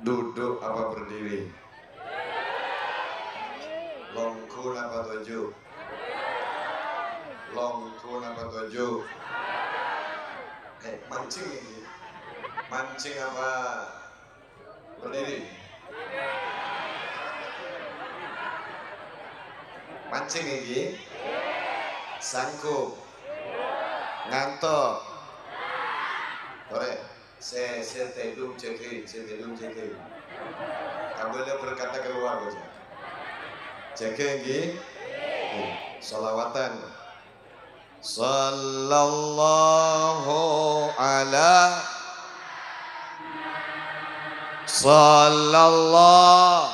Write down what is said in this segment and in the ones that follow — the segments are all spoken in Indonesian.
Duduk apa berdiri? Longkun apa tujuh? Longkun apa tujuh? Mancing ini. Mancing apa berdiri? Mancing ini. Sangkup. Ngantok. Ore, saya tedung cekri. Kabelnya berkata keluar saja. Cekri ini. Salawatan. Sallallahu ala Sallallahu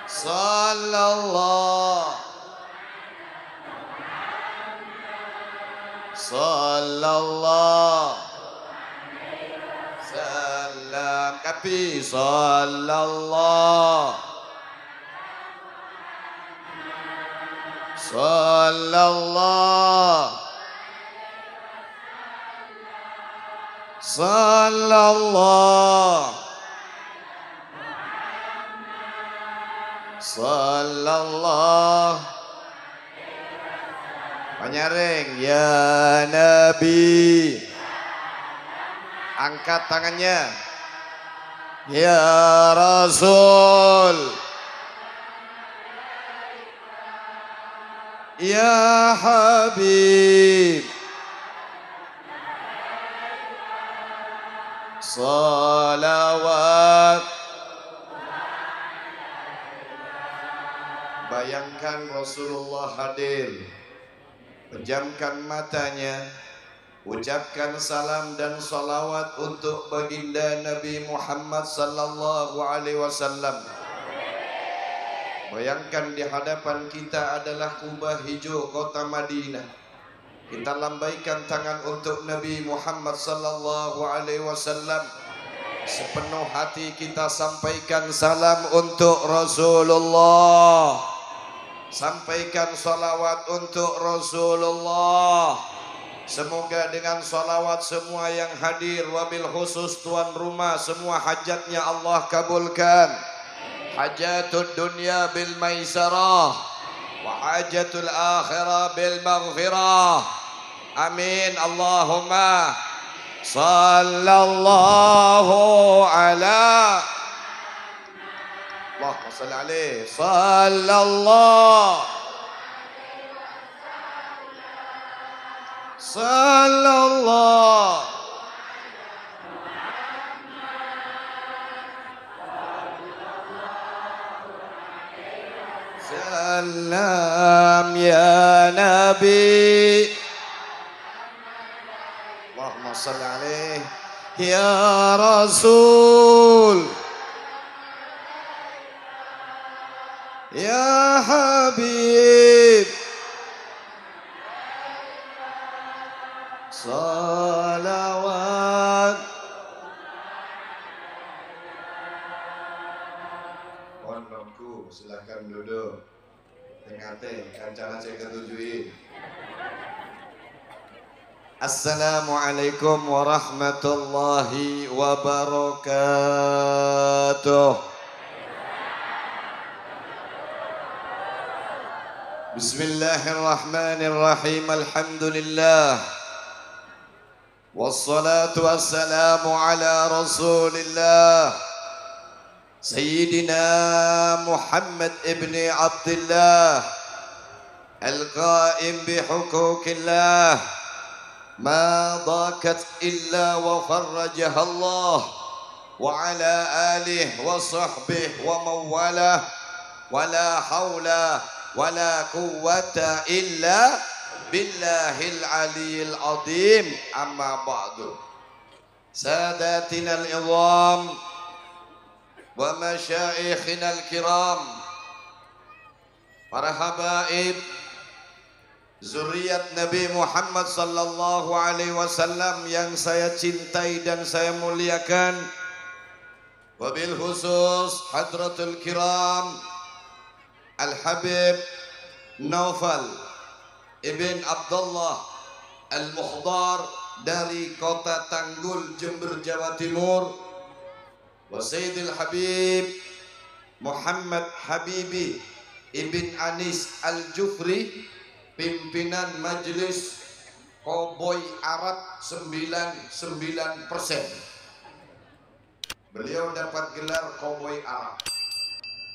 Sallallahu Sallallahu Salam kapi Sallallahu Sallallahu Sallallahu Sallallahu Penyaring ya Nabi. Angkat tangannya. Ya Rasul. Ya Habib. Salawat. Bayangkan Rasulullah hadir. Pejamkan matanya. Ucapkan salam dan salawat untuk baginda Nabi Muhammad sallallahu alaihi wasallam. Bayangkan di hadapan kita adalah kubah hijau kota Madinah. Kita lambaikan tangan untuk Nabi Muhammad sallallahu alaihi wasallam. Sepenuh hati kita sampaikan salam untuk Rasulullah. Sampaikan salawat untuk Rasulullah. Semoga dengan salawat semua yang hadir, wabil khusus tuan rumah, semua hajatnya Allah kabulkan. Hajatul dunya bil maisarah wa hajatul akhirah bil maghfirah. Amin Allahumma sallallahu ala Allahumma salli alaihi sallallahu sallallahu salam ya Nabi. Allahumma salli alaihi ya Rasul ya Habib. Salawat. Pondokku silakan duduk. Tengate kancanan saya ketujuin. Assalamualaikum warahmatullahi wabarakatuh. Bismillahirrahmanirrahim. Alhamdulillah. Wassalatu wassalamu ala Rasulillah Sayyidina Muhammad ibn Abdullah Al-Qaim bihukukillah Ma dakat illa wa farrajaha Allah Wa ala alihi wa sahbihi wa mawalah Wa la hawla wa la quwwata illa Billahil aliyil azim. Amma ba'du. Sadatina al-idham wa masyaikhina al-kiram, para habaib zuriat Nabi Muhammad sallallahu alaihi wasallam yang saya cintai dan saya muliakan, wabil khusus hadratul kiram Al-Habib Naufal Ibn Abdullah Al-Mukhdar dari kota Tanggul, Jember, Jawa Timur, wa Sayyidil Habib Muhammad Habibi Ibn Anis Al-Jufri, pimpinan Majelis Koboi Arab 99%. Beliau dapat gelar Koboi Arab.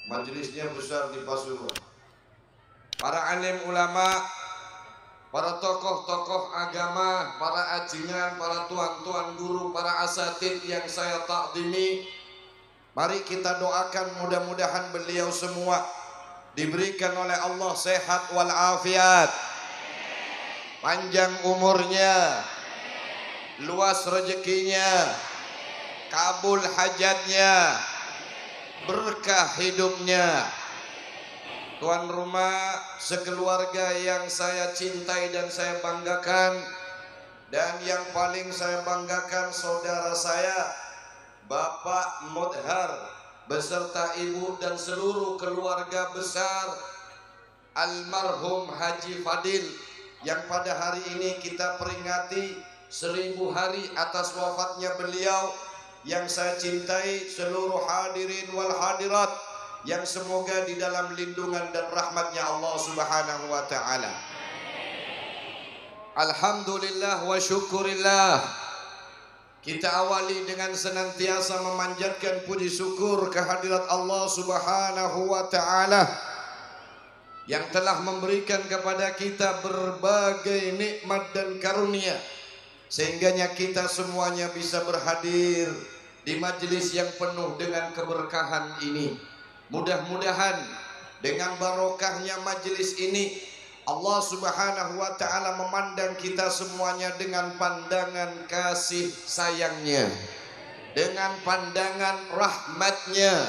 Majelisnya besar di Pasuruan. Para alim ulama, para tokoh-tokoh agama, para ajingan, para tuan-tuan guru, para asatid yang saya takdimi, mari kita doakan mudah-mudahan beliau semua diberikan oleh Allah sehat walafiat, panjang umurnya, luas rezekinya, kabul hajatnya, berkah hidupnya. Tuan rumah sekeluarga yang saya cintai dan saya banggakan, dan yang paling saya banggakan saudara saya Bapak Mudhar beserta ibu dan seluruh keluarga besar almarhum Haji Fadil, yang pada hari ini kita peringati 1000 hari atas wafatnya beliau, yang saya cintai seluruh hadirin wal hadirat, yang semoga di dalam lindungan dan rahmatnya Allah Subhanahu wa ta'ala. Alhamdulillah wa syukurillah. Kita awali dengan senantiasa memanjatkan puji syukur kehadirat Allah Subhanahu wa ta'ala yang telah memberikan kepada kita berbagai nikmat dan karunia, sehingganya kita semuanya bisa berhadir di majelis yang penuh dengan keberkahan ini. Mudah-mudahan dengan barokahnya majelis ini Allah Subhanahu wa ta'ala memandang kita semuanya dengan pandangan kasih sayangnya, dengan pandangan rahmatnya,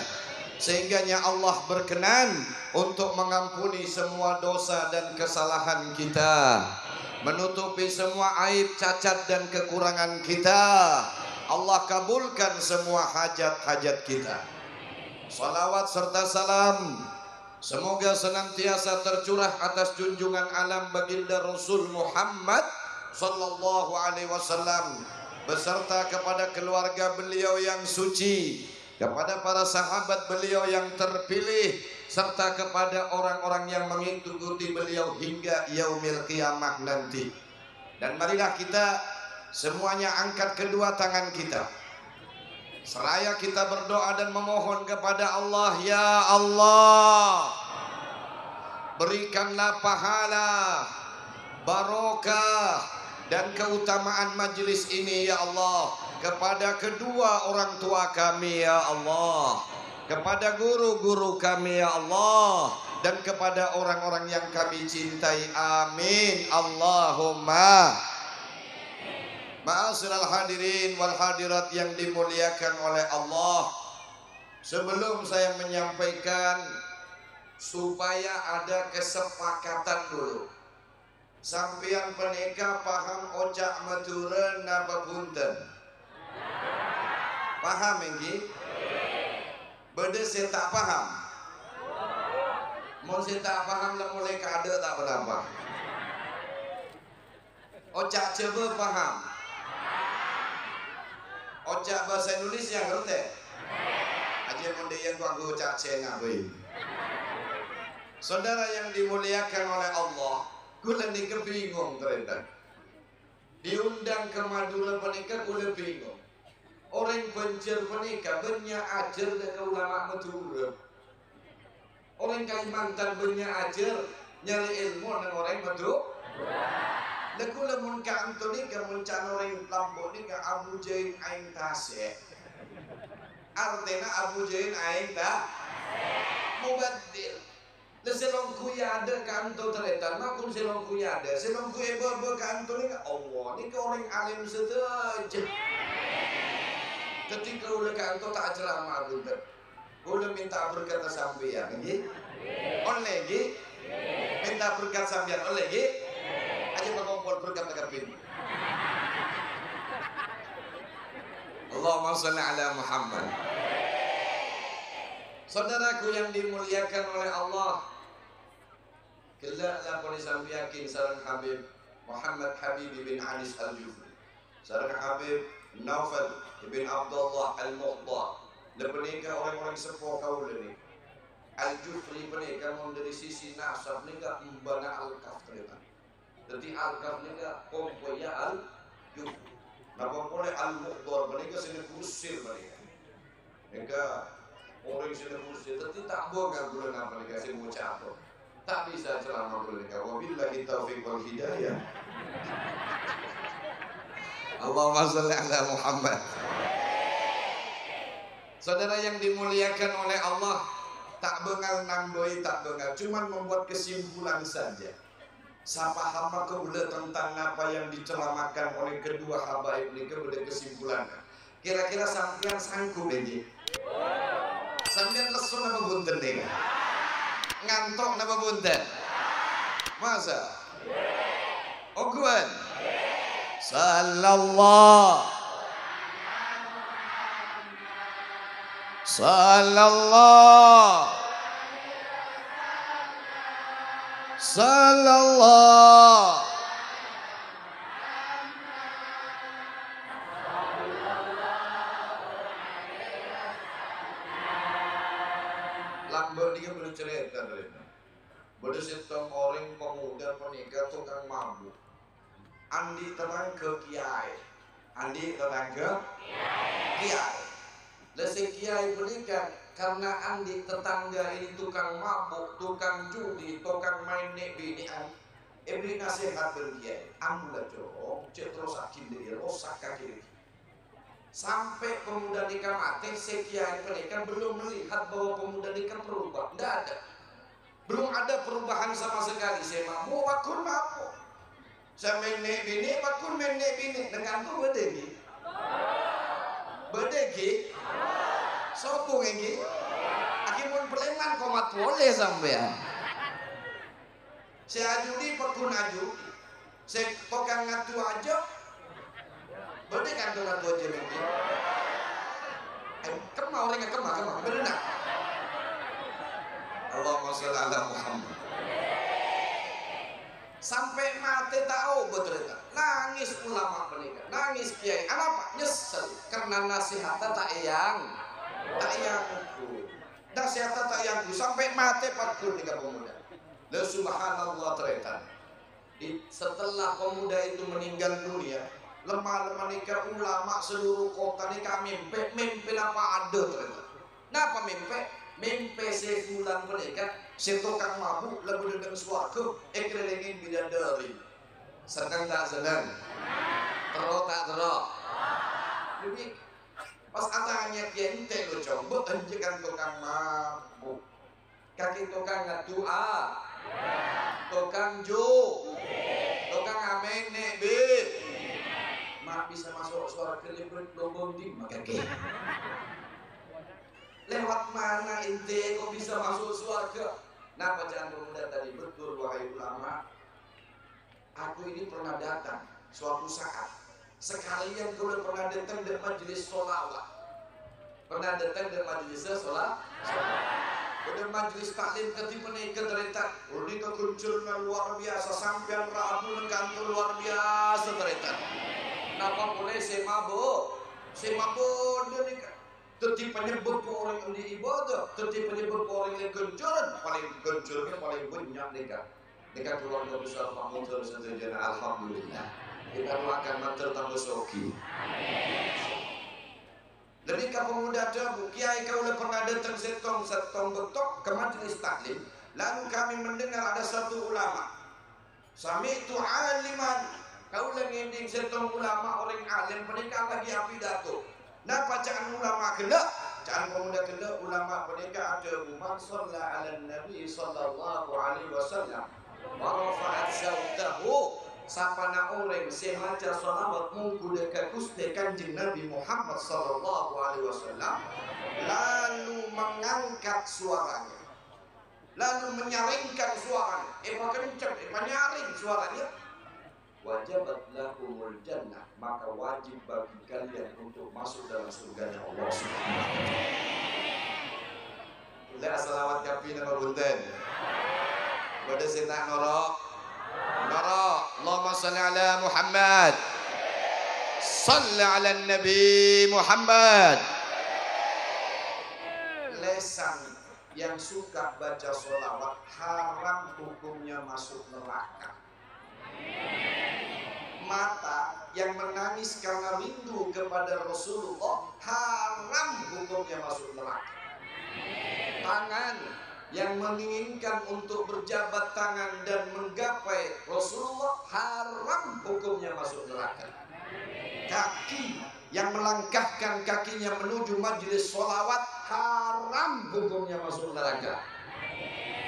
sehingganya Allah berkenan untuk mengampuni semua dosa dan kesalahan kita, menutupi semua aib, cacat dan kekurangan kita. Allah kabulkan semua hajat-hajat kita. Salawat serta salam semoga senantiasa tercurah atas junjungan alam baginda Rasul Muhammad sallallahu alaihi wasallam beserta kepada keluarga beliau yang suci, kepada para sahabat beliau yang terpilih, serta kepada orang-orang yang mengikuti beliau hingga yaumil qiyamah nanti. Dan marilah kita semuanya angkat kedua tangan kita seraya kita berdoa dan memohon kepada Allah, ya Allah, berikanlah pahala, barokah dan keutamaan majelis ini ya Allah, kepada kedua orang tua kami ya Allah, kepada guru-guru kami ya Allah, dan kepada orang-orang yang kami cintai. Amin Allahumma. Ma'asyiral hadirin wal hadirat yang dimuliakan oleh Allah, sebelum saya menyampaikan, supaya ada kesepakatan dulu. Sampian penika paham ojak maturen napa punten? Paham ini? Bede saya tak paham. Mau saya tak paham lah mulai kade tak berapa. Ojak coba paham. Ojak bahasa Indonesia ngerti? Aja munde yang gua ojak cengah boy. Saudara yang dimuliakan oleh Allah, kula ni kebingung ternyata. Diundang ke Madura penika kula bingung. Orang pencer penika banyak ajar dengan ulama Madura. Orang Kalimantan banyak ajar nyari ilmu dengan orang Madura. Lagu lamun ka Antoni ka muncan orang Lombok ni ka Abu Jain aing tasek. Artinya Abu Jain aing ta mubaddil. Le selong kuyada ka anto terletan makun selong kuyada. Selong kuyada ka Antoni ka Allah ni ka orang alim sedaja. Ketika ulah ka anto tak ceramah bunten. Ulah minta berkat sampeyan nggih. Oleh nggih. Minta berkat sampeyan oleh nggih. Aja mengumpul berkat negapin. Allahumma shalli ala Muhammad. Saudaraku yang dimuliakan oleh Allah, kelaklah boleh sampai yakin sareng Habib Muhammad Habib bin Anis Al-Jufri. Sareng Habib Naufal ibn Abdullah Al-Muqtar. Lepenika orang-orang sepuh kaula ni. Al-Jufri penika mun dari sisi nasab nika mbana Al-Kaf terima. Jadi Al-Kaf nika kompoya Al-Jufri. Napa boleh Al-Muqtar penika sini kusir penika. Nika orang sini kusir tapi tak boga gula napa nika sing ngucap. Tak bisa ceramah gula nika. Wabillahi taufiq wal hidayah. Allahumma shalli ala Muhammad. Saudara yang dimuliakan oleh Allah, tak bengal namboi, tak bengal, cuman membuat kesimpulan saja. Sapa hamba keula tentang apa yang diceramakan oleh kedua habaib ini kepada kesimpulan. Kira-kira sampean sanggup ini? Sampean lesu napa bunten nih? Ngantok napa bunten? Masa? Oguan? Sallallahu Lambat dia belum cerita dari itu. Bersetong orang pemuda penikah tukang mabuk. Andi terang ke kiai. Andi terang ke kiai. Lesi kiai penikah karena Andi tetangga ini tukang mabuk, tukang judi, tukang main nek binian. Beri nasihat berkiai. Ambulah jorong, cek terus akim dia rosak kaki. Sampai pemuda nikah mati, si kiai penikah belum melihat bahwa pemuda nikah berubah. Tidak ada. Belum ada perubahan sama sekali. Saya mabuk, bakun mabuk. Saya main nek bini, bakun main nek bini. Dengan tu berdegi. Berdegi. Sokong ini. Akimun peleman komat boleh sampean. Saya ajudi bakun aju. Saya tukang ngatu aja. Berdegi kan tu ngatu aja ini. Kemau orang kemau. Berenang. Allahumma sholli ala Muhammad. Sampai mati tahu betul itu. Nangis ulama penikah, nangis kiai. Kenapa? Nyesel karena nasihatnya tak yangku. Nasihatnya tak yangku sampai mati 40 nikah pemuda. Lalu subhanallah ternyata. Setelah pemuda itu meninggal dunia, lemah nikah ulama seluruh kota nikah mimpi apa ada ternyata. Napa mimpi sebulan penikah. Setukang mabuk lagu dengan suaraku ekelilingin bidadari. Senang tak senang? Terok tak terok? Jadi pas atanya kiente lo coba anjekan tukang mabuk, kaki tukang ngatua, tukang jo, tukang amen be. Mak bisa masuk suara kelibut lombong makan ke. Lewat mana ente kok bisa masuk surga? Nah bacaan pemuda tadi betul wahai ulama. Aku ini pernah datang suatu saat. Sekalian kau pernah datang di majelis sholawat. Pernah datang di majelis sholawat. Pada majelis taklim ketika menikah terletak. Uli kekunculan luar biasa. Sampian rabu menggantung luar biasa terletak. Kenapa boleh saya mabuk? Saya mabuk dia nikah. Tetapi penyebab orang yang diibadah, tetapi penyebab orang yang gencuran, paling gencuran paling banyak nikah. Nikah keluarga besar Pak Muntar Sendirian, alhamdulillah. Kita doakan mantel tambah soki. Dan nikah pemuda jabu, kiai kau pernah datang setong betok ke majelis taklim. Lalu kami mendengar ada satu ulama. Sami itu aliman. Kau lagi nginding setong ulama orang alim pernikah lagi pidato. Nah bacaan ulama kelak, bacaan pemuda kelak ulama pernikah ada man shalla ala nabi sallallahu alaihi wasallam wa rafa'at sautahu sapana orang semaca salawat mungku dekat Gusti Kanjeng Nabi Muhammad sallallahu alaihi wasallam lalu mengangkat suaranya, lalu menyaringkan suaranya, kencang, menyaring suaranya. Wajabat lahumul jannah, maka wajib bagi kalian untuk masuk dalam surganya Allah Subhanahu wa taala. La salawat kafi nama bunten. Pada setan norok. Allahumma shalli ala Muhammad. Salli ala Nabi Muhammad. Lesan yang suka baca sholawat haram hukumnya masuk neraka. Mata yang menangis karena rindu kepada Rasulullah haram hukumnya masuk neraka. Tangan yang menginginkan untuk berjabat tangan dan menggapai Rasulullah haram hukumnya masuk neraka. Kaki yang melangkahkan kakinya menuju majelis sholawat haram hukumnya masuk neraka.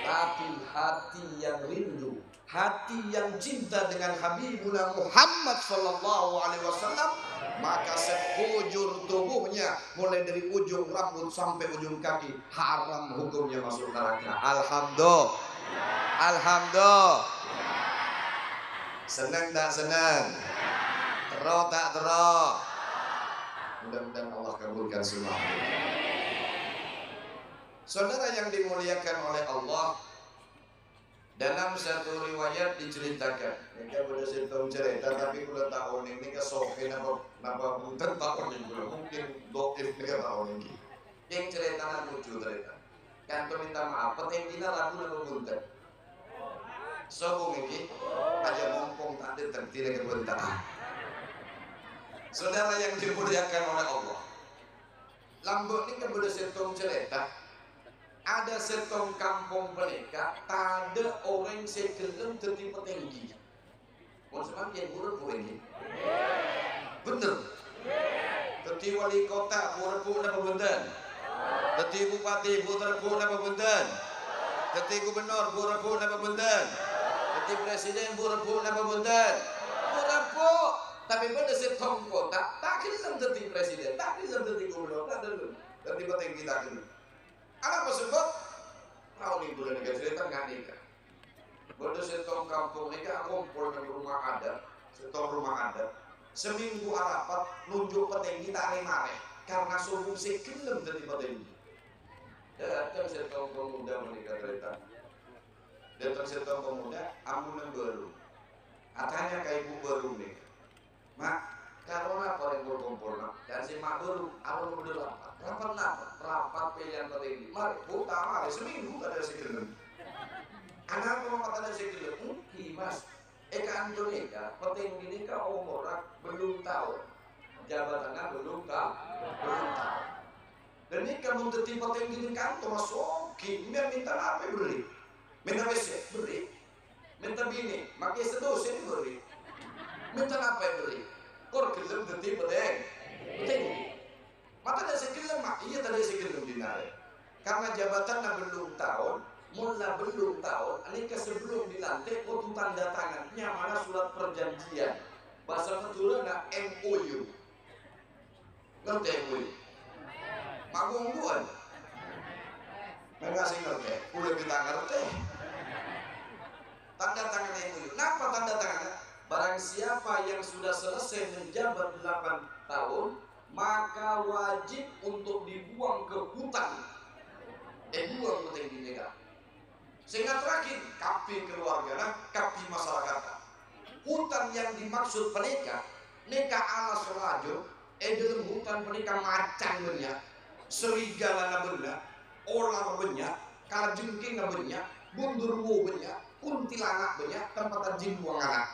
Tapi hati yang rindu, hati yang cinta dengan Habibuna Muhammad sallallahu alaihi wasallam, maka sekujur tubuhnya mulai dari ujung rambut sampai ujung kaki haram hukumnya masuk neraka. Alhamdulillah. Alhamdulillah. Senang tak senang? Terok tak terok? Mudah-mudahan Allah kabulkan semua. Saudara yang dimuliakan oleh Allah, dalam satu riwayat diceritakan, mereka pada sentong cerita, tapi kalau tahun ini kesokin apa mungkin tahun ini belum mungkin doif mereka tahun ini. Yang cerita lucu cerita, kan minta maaf, petingginya lagu nama bunten. Sobong ini aja mumpung tak ada tertira kebentaan. Saudara yang dimuliakan oleh Allah, lambok ini kepada sentong cerita. Ada setong kampung mereka, tak ada orang sekelem tertipe tinggi. Maksudnya yang buruk ini, bener. Teti wali kota buruk apa benten? Teti bupati buruk apa benten? Teti gubernur buruk apa benten? Teti presiden buruk apa benten? Buruk. Tapi pada setong kota, tak kelem teti presiden, tak kelem teti gubernur, tak ada tertipe tinggi tak kelem. Apa sebab? Tahun ini bulan negara cerita nggak nikah. Bodoh setong kampung nikah ngumpul di rumah adat, setong rumah adat. Seminggu arapat nunjuk petinggi tak mareh karena subuh sekelem dari petinggi. Datang setong pemuda menikah cerita. Datang setong pemuda amunan baru. Katanya kayak ibu baru nih. Mak, kalau apa yang berkumpul nak? Dan si mak baru, aku mau beli rapat pilihan petinggi. Mari, mari seminggu tak ada sekelem. Anak mau tak ada sekelem, mungkin mas. Eka Antonika, petinggi ini kau umur belum tahu, jabatannya belum tahu. Dan ini kamu tetap petinggi ini kan masuki, dia minta apa beri, minta WC beri, minta bini, makai sedos ini beri, minta apa beri, kor kelem tetap petinggi. Maka ada sekelem mak, iya tadi sekelem dinare. Karena jabatannya belum tahun, mula belum tahun, anika sebelum dilantik, waktu tanda tangannya mana surat perjanjian. Bahasa keturunannya MOU. Ngerti MOU? Magungguan. Enggak sih ngerti, udah kita ngerti. Tanda tangan MOU. Kenapa tanda tangannya? Barang siapa yang sudah selesai menjabat 8 tahun, maka wajib untuk dibuang ke hutan. Buang petinggi negara. Sehingga terakhir, kapi keluarga, kapi masyarakat. Hutan yang dimaksud mereka, neka ala serajo, dalam hutan mereka macan banyak, serigala banyak, ular banyak, kalajengking banyak, bundurwo banyak, kuntilanak banyak, tempat jin buang anak.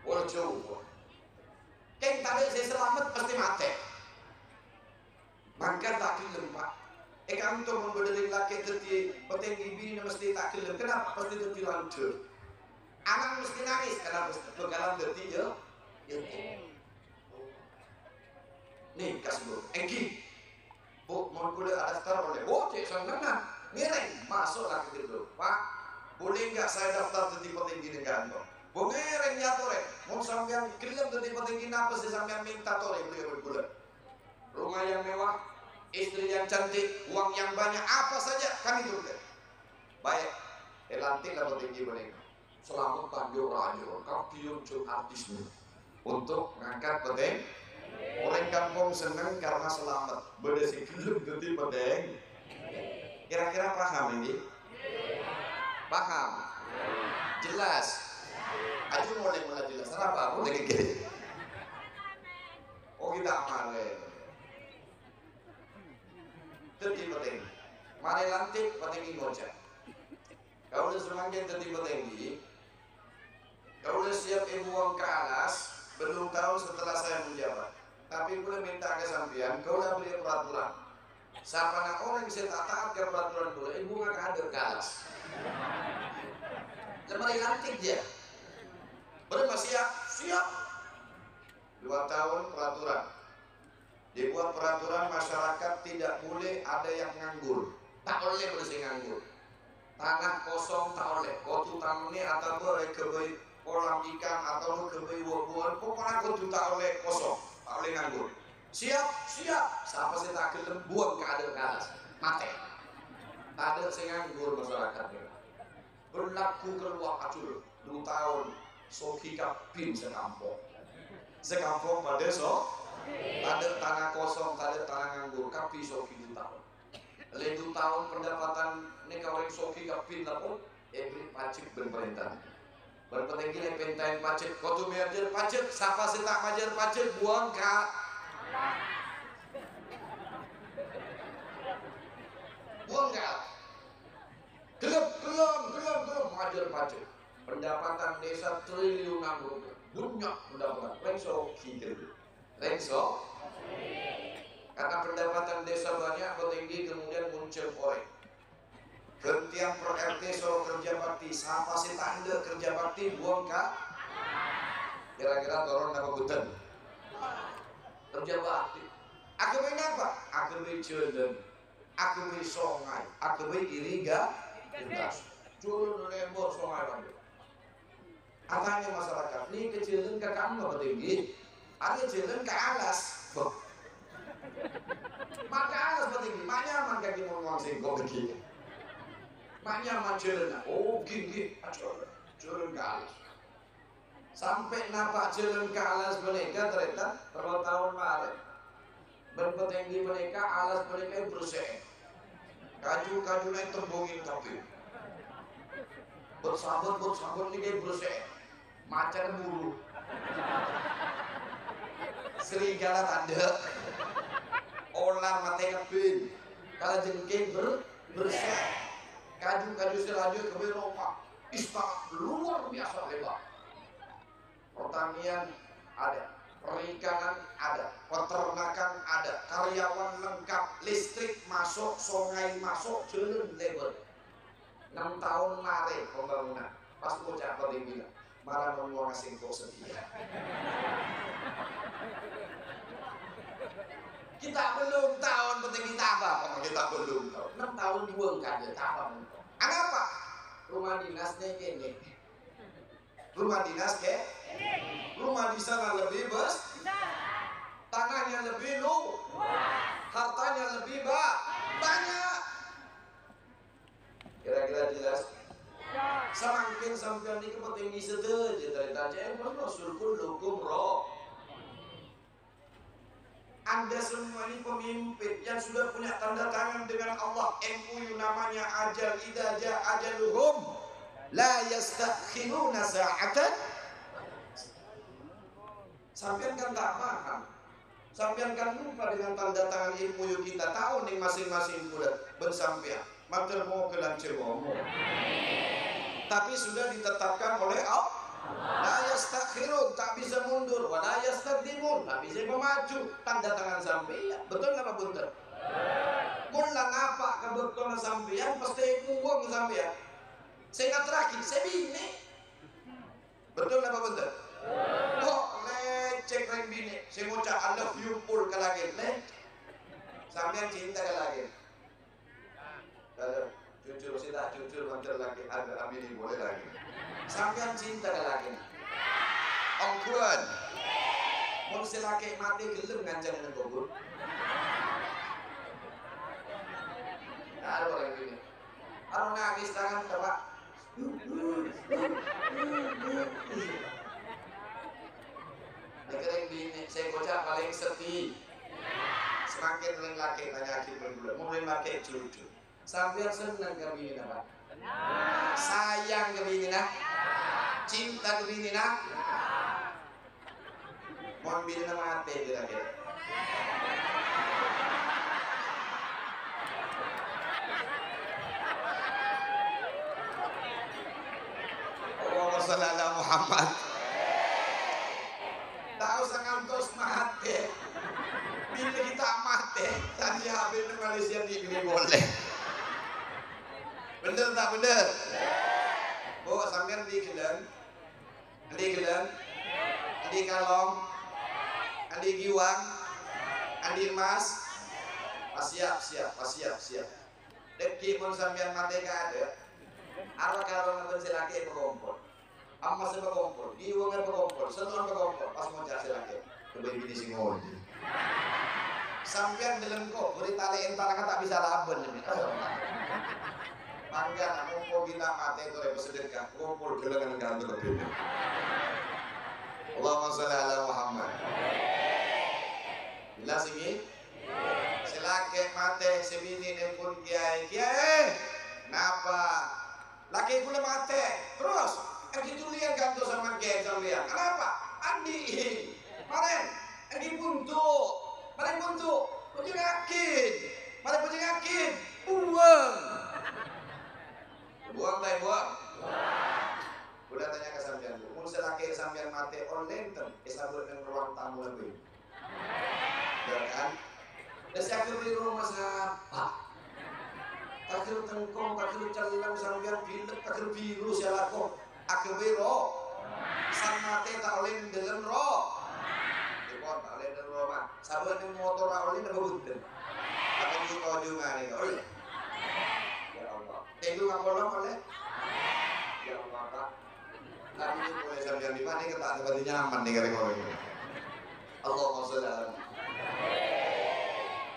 Wah jauh. Yang tadi saya selamat pasti mati. Maka tak kelem pak. Kamu tu membeli laki terti petinggi bini mesti tak kelem. Kenapa? Pasti terti lanjut. Anak mesti nangis. Kenapa? Bekalan terti je. Nih kasih bu. Engki. Bu mau kuda ada daftar boleh. Bu cek sana. Miring masuklah ke situ. Pak boleh enggak saya daftar terti petinggi negara? Bungereng ya tore, mau sampean kelem dari petinggi napa sih sampean minta tore beliau berbulan. Rumah yang mewah, istri yang cantik, uang yang banyak, apa saja kami turutin. Baik, lantik lah petinggi mereka. Selamat panjang rajo, kapiun cuk artismu untuk mengangkat peting. Orang kampung senang karena selamat. Berdasi kelem dari peting. Kira-kira paham ini? Paham? Jelas. Aduh mulai jelas. Kenapa? Aku lagi gini. petinggi ngocak. Kau udah semakin jadi petinggi, kau udah siap ibu uang ke alas, belum tahu setelah saya menjabat. Tapi boleh minta ke sampean, kau udah beli peraturan. Siapa nak orang bisa tak taat ke peraturan boleh, ibu nggak kader ke alas. Lemari lantik dia. Boleh masih siap? Siap. 2 tahun peraturan. Dibuat peraturan masyarakat tidak boleh ada yang nganggur. Tak boleh bersih nganggur. Tanah kosong tak boleh. Kotu tanahnya atau kebai kolam ikan atau kebai buah-buahan. Pokoknya kotu tak boleh kosong. Tak boleh nganggur. Siap, siap. Siapa sih tak gelem buang ke alas. Mati. Tak ada sing nganggur masyarakat. Berlaku keluar acul 2 tahun. Soki kapin sekampung. Sekampung pada ada tanah kosong, ada tanah nganggur, kapi soki 2 tahun. Lalu 2 tahun pendapatan ni kawin soki kapin lapun, beri pajak berperintah. Berpenting gini pentain pajak, kau tu mengajar pajak, siapa sih tak mengajar pajak buang ke buang ke belum mengajar pajak. Pendapatan desa triliunan rupiah, banyak pendapatan. Rengso kikir, rengso. Karena pendapatan desa banyak, tinggi kemudian muncul orang. Gentian per RT solo kerja bakti, siapa sih tanda kerja bakti buang ke? Kira-kira turun nama betul. Kerja bakti. Aku main apa? Aku main jalan, aku main sungai, aku main irigas. Jalan lembor sungai banyak. Katanya masyarakat, ini kecilan ke kamu apa tinggi? Ada kecilan ke alas. Maka alas apa tinggi? Mak nyaman kaki mau ngomong kok begini. Mak nyaman jalan. Oh gini, jalan ke alas. Sampai nampak jalan ke alas mereka ternyata berapa tahun kemarin. Berpetinggi mereka, alas mereka bersih. Kaju naik tembungin tapi. Bersabut ini kayak bersih. Macan bulu, serigala tanda, ular mati kepin, kalau jengking bersih, kaju selaju kebir lompat, istana luar biasa lebar. Pertanian ada, perikanan ada, peternakan ada, karyawan lengkap, listrik masuk, sungai masuk, jalan lebar. 6 tahun mari pembangunan, pas ucap paling bilang. Malah ngomong asing kok setia. Kita belum tahun penting kita apa? Kita belum tahu. 6 tahun buang kader apa? Apa? Rumah dinasnya kene. Rumah dinas ke? Rumah di sana lebih besar. Tanahnya lebih luas. Hartanya lebih banyak. Kira-kira jelas? Semakin sampai ini kepentingi setuju dari tajam Rasulul hukum roh. Anda semua ini pemimpin yang sudah punya tanda tangan dengan Allah. MUU namanya ajal idza jaa ajaluhum la yastakhiruna sa'atan. Sampean kan tak paham. Sampean kan lupa dengan tanda tangan MUU kita tahu nih masing-masing bulan bersampean. Matur mau kelan cemomo. Tapi sudah ditetapkan oleh Allah. La yastakhirun, tak bisa mundur. Wa la yastaqdimun, tak bisa maju. Tanda tangan sampean. Betul apa betul? Mula ngapa kebetulan sampean pasti uang sampean. Saya terakhir, saya bini. Betul apa betul? Kok lecek reng bini. Saya ngucap I love you full ke lagi. Sampean cinta ke lagi. Jujur sih tak jujur mantel lagi ada amini boleh lagi. Sampean cinta ke lagi. Ongkuan. Mau si laki mati gelem ngancam dengan kubur. Ada orang gini. Orang nangis tangan coba. Dikering bini, saya bocah paling sepi. Semakin ring laki tanya laki berdua, mau ring laki jujur. Sampai senang ke bini nak, sayang ke bini nak, cinta ke bini nak, mau bini nak mati kira-kira. sholli ala Muhammad. Tak usah ngantos mati. Bila kita mati, tadi habis di Malaysia ini boleh. Bener tak bener? Bawa sampean di Kelang, di Kalong, di Giwang, di Mas. Siap. Deki pun sampean mati ka ada. Arwah kalau nonton silake berkumpul. Amma se berkumpul, Giwang berkumpul, Selon berkumpul. Pas mau cari silake, lebih bini singol. Sampean dalam kok, beri tali entar tak bisa laban nih. Mangga nak ngumpul kita mati itu repot sedekah, ngumpul gelengan gantung lebih. Allahumma sholli ala Muhammad. Jelas ini? Selake mati sebini nepun kiai. Napa? Laki kula mati. Terus, gitu lian gantung sama kiai sampean. Kenapa? Andi. Maren, buntu. Puji yakin. Buang. Udah tanya ke sampean dulu. Mun selake sampean mati online ten, sabut nang ruang tamu lebih. Ya kan? Dan saya di rumah siapa? Kakil tengkong, kakil calang sampean pilek, kakil biru sialako. Akbiro. Sang mati tak oleh dalam roh. Ikon tak oleh dalam roh mah. Sabut nang motor tak oleh nabudden. Apa di kau juga nih kau? Itu nggak boleh. Ya Allah Pak. Nanti itu boleh sambil di mana kita ada berarti nyaman nih kira-kira ini. Allahumma sholli ala Muhammad.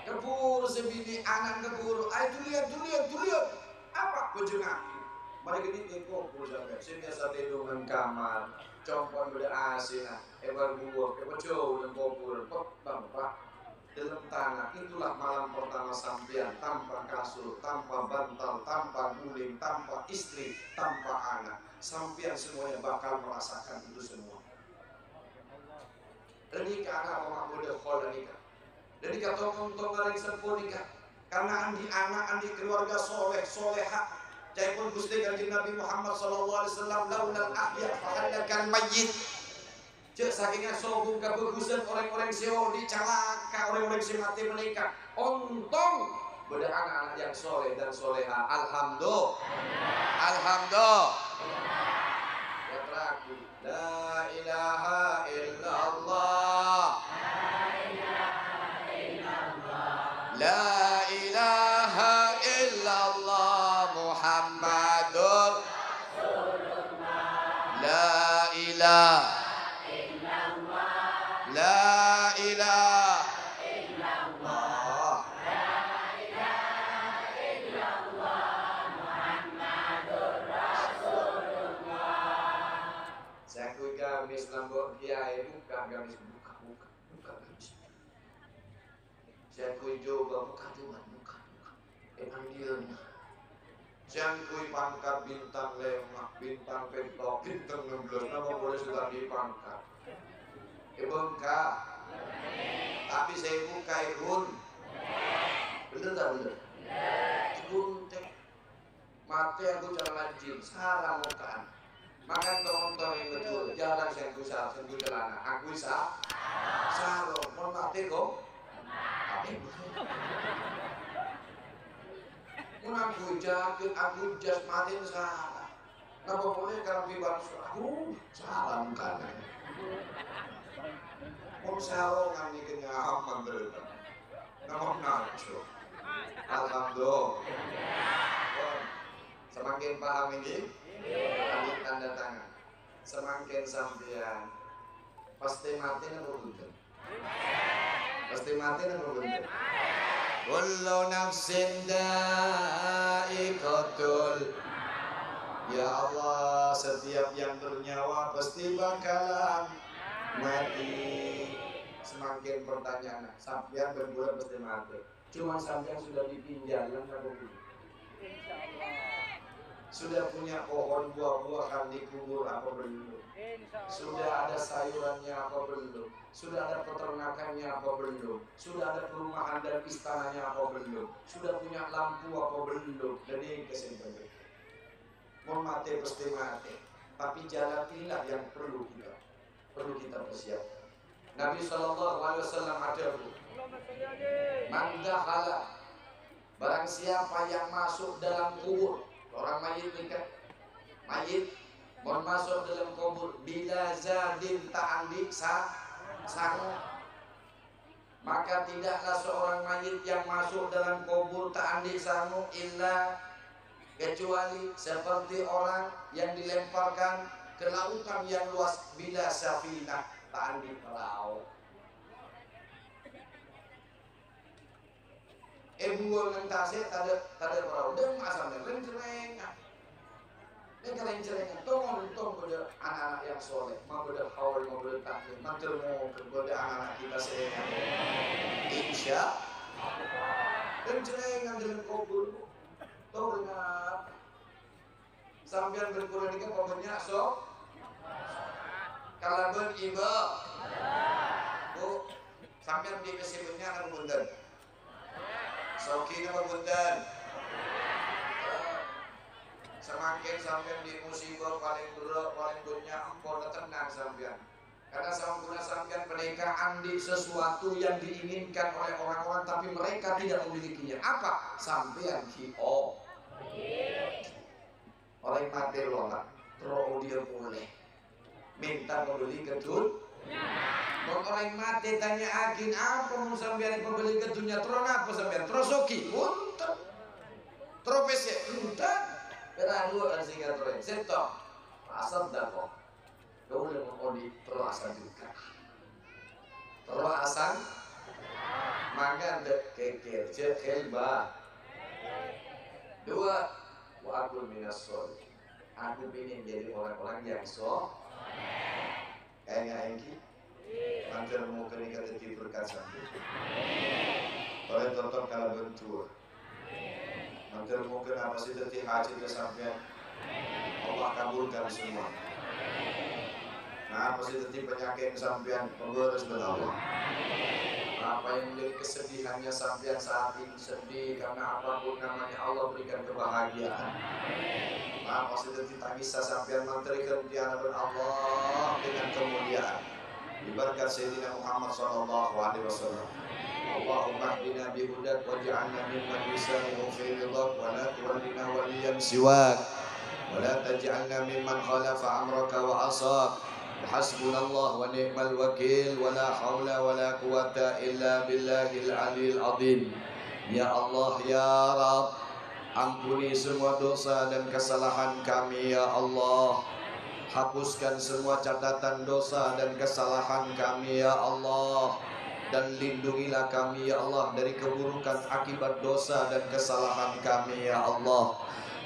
Keburu sebini anak keburu. Ayo lihat. Apa kunjungan? Mereka ini teko sampai. Saya biasa tidur dengan kamar. Compon udah asin. Ebar buah, jauh dan kubur. Pak. Dalam tanah itulah malam pertama sampean tanpa kasur, tanpa bantal, tanpa guling, tanpa istri, tanpa anak. Sampean semuanya bakal merasakan itu semua. Dan nikah anak orang muda khola nikah. Dan nikah tong-tong orang sepuh nikah. Karena andi keluarga soleh, soleha. Jaipun Gusti Kanjeng Nabi Muhammad sallallahu alaihi wasallam laulal ahya fahalakan mayyit. Cek sakingnya sobung kebagusan orang-orang seo dicalaka, orang-orang si mati menikah. Ontong pada anak-anak yang soleh dan soleha. Alhamdulillah. Ya terakhir. La ilaha illallah. La ilaha illallah Muhammadur Rasulullah. La ilaha La ilaha illallah. Muhammadur Rasulullah. Saya kuy gamis lambok kiai buka gamis. Saya kuy coba buka. Emang dia. Saya kuy pangkat bintang 5, bintang petok, bintang 16. Nama boleh sudah dipangkat. Bengkak, tapi saya buka ikun, bener tak bener? Ikun teh, mati aku jalan jin, sarang mukaan. Makan tong-tong yang betul, jalan saya kusah, sentuh celana, aku sah, sarong, mau mati kok? Mun aku jaket, aku jas mati salah. Napa boleh kalau bibar aku salah mukanya. Om sarongan ni kenyaman berita. Nama nacho. Alhamdulillah. Semakin paham ini, ambil tanda tangan. Semakin sampean pasti mati nang betul. Pasti mati nang betul. Kullu nafsin dha'iqatul. Ya Allah, setiap yang bernyawa pasti bakalan mati. Semakin pertanyaan, sampean berbuat pasti mati. Cuma sampean sudah dipinjalan atau belum? Sudah punya pohon buah-buahan di kubur apa belum? Sudah ada sayurannya apa belum? Sudah ada peternakannya apa belum? Sudah ada perumahan dan istananya apa belum? Sudah punya lampu apa belum? Jadi kesimpulan, mau mati pasti mati. Tapi jalan inilah yang perlu kita persiapkan. Nabi SAW ada mandakhala, barang siapa yang masuk dalam kubur, orang mayit ni kan, mayit mau masuk dalam kubur bila zadin ta'andik sangu, maka tidaklah seorang mayit yang masuk dalam kubur ta'andik sangu illa kecuali seperti orang yang dilemparkan ke lautan yang luas bila safinah ta'andik perahu. Buang ng tasik tada perahu dan asal dan cerengan. Dan keren-cerengan tong pada anak-anak yang soleh, mau pada haul, mau pada taklim, mantermu kepada anak-anak kita sehat. Insya dan cerengan dalam kubur. Tahu dengar sambian berkurang dengan komennya sok kalau beriba bu sambian di kesibuknya akan bundan soki nama bundan semakin sambian di musibah paling berat paling banyak ampun tenang sambian karena sempurna sambian mereka andi sesuatu yang diinginkan oleh orang-orang tapi mereka tidak memilikinya. Apa? Sambian kio orang mati lola terus dia boleh minta membeli gedung. Orang mati tanya akin apa mau sambian membeli gedungnya terus apa sambian terus soki untuk terus pesek untuk beradu dan sehingga terus setok asal dah kok kau boleh mengkodi terus asal juga terus asal maka kekir cekelba dua wa aku minas soleh aku ingin jadi orang-orang yang kayaknya Engki mantel mau kenika teti berkat sampai oleh tonton kalau bentur mantel mau kenapa sih teti haji ke sampai Allah kabulkan semua. Nah apa sih teti penyakit sampean pemberes dengan Allah. Apa yang menjadi kesedihannya sampean saat ini sedih karena apapun namanya Allah berikan kebahagiaan. Apa sih teti tak bisa sampean menterikan tiada Allah dengan kemuliaan. Diberkat Sayyidina Muhammad sallallahu alaihi wasallam. Allahumma hdina bihudak waj'alna mimman yusari'u fi ridhak wa la tuwallina waliyan siwak wa la taj'alna mimman khalafa amraka wa asak. Hasbunallah wa ni'mal wakil wa la hawla wa la quwata illa billahil aliyil azim. Ya Allah ya Rabb, ampuni semua dosa dan kesalahan kami ya Allah. Hapuskan semua catatan dosa dan kesalahan kami ya Allah. Dan lindungilah kami ya Allah dari keburukan akibat dosa dan kesalahan kami ya Allah.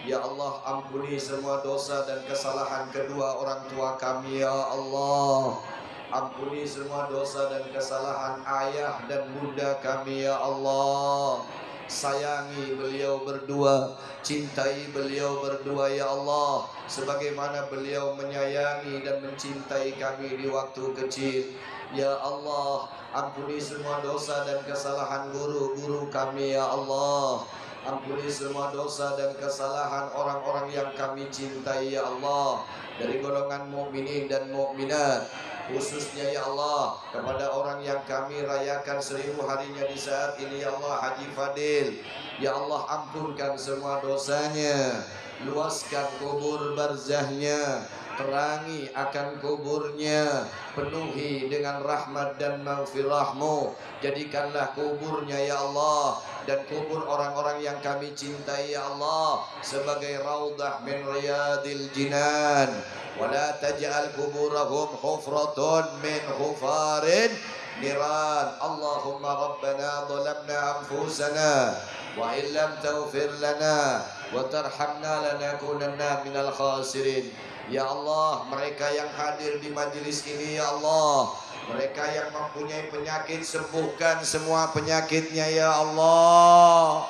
Ya Allah, ampuni semua dosa dan kesalahan kedua orang tua kami ya Allah. Ampuni semua dosa dan kesalahan ayah dan bunda kami ya Allah. Sayangi beliau berdua, cintai beliau berdua ya Allah, sebagaimana beliau menyayangi dan mencintai kami di waktu kecil. Ya Allah, ampuni semua dosa dan kesalahan guru-guru kami ya Allah. Ampuni semua dosa dan kesalahan orang-orang yang kami cintai ya Allah, dari golongan mukminin dan mukminat, khususnya ya Allah kepada orang yang kami rayakan 1000 harinya di saat ini ya Allah, Haji Fadil. Ya Allah, ampunkan semua dosanya, luaskan kubur barzahnya, terangi akan kuburnya, penuhi dengan rahmat dan maghfirahmu. Jadikanlah kuburnya ya Allah dan kubur orang-orang yang kami cintai ya Allah sebagai raudah min riyadil jinan. Wala taj'al kuburahum hufratun min hufarin niran. Allahumma rabbana zalamna anfusana wa illam taghfir lana wa tarhamna lanakunanna minal khasirin. Ya Allah, mereka yang hadir di majelis ini ya Allah, mereka yang mempunyai penyakit, sembuhkan semua penyakitnya ya Allah.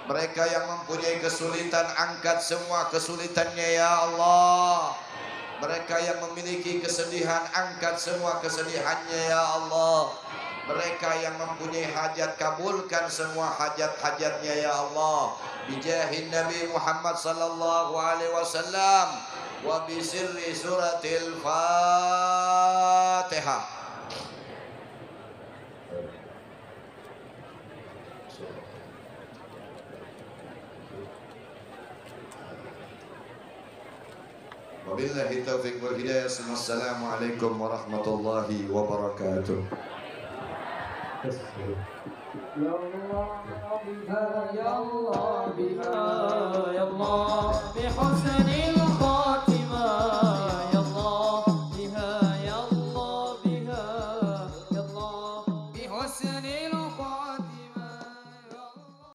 Mereka yang mempunyai kesulitan, angkat semua kesulitannya ya Allah. Mereka yang memiliki kesedihan, angkat semua kesedihannya ya Allah. Mereka yang mempunyai hajat, kabulkan semua hajat-hajatnya ya Allah. Bijahin Nabi Muhammad sallallahu alaihi wasallam. wa bi sirri suratil Fatihah. Wabillahi taufiq wal hidayah. Assalamualaikum warahmatullahi wabarakatuh. Ya Allah biha ya Allah biha ya Allah bi husnil